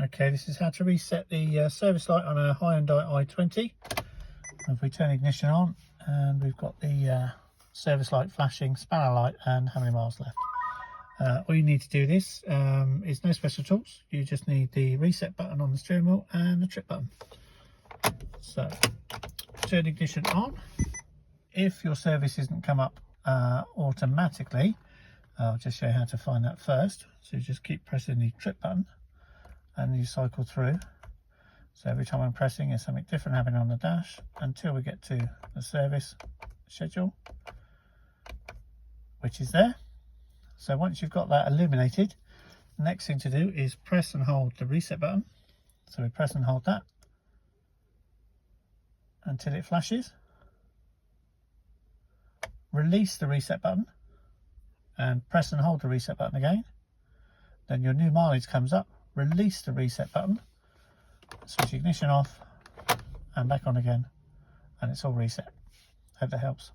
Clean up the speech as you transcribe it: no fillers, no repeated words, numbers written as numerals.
Okay, this is how to reset the service light on a Hyundai i20. If we turn ignition on, and we've got the service light flashing, spanner light, and how many miles left. All you need to do this is no special tools. You just need the reset button on the steering wheel and the trip button. So turn ignition on. If your service isn't come up automatically, I'll just show you how to find that first. So you just keep pressing the trip button and you cycle through. So every time I'm pressing, there's something different happening on the dash until we get to the service schedule, which is there. So once you've got that illuminated, the next thing to do is press and hold the reset button. So we press and hold that until it flashes. Release the reset button and press and hold the reset button again. Then your new mileage comes up. Release the reset button, switch ignition off and back on again, and it's all reset. Hope that helps.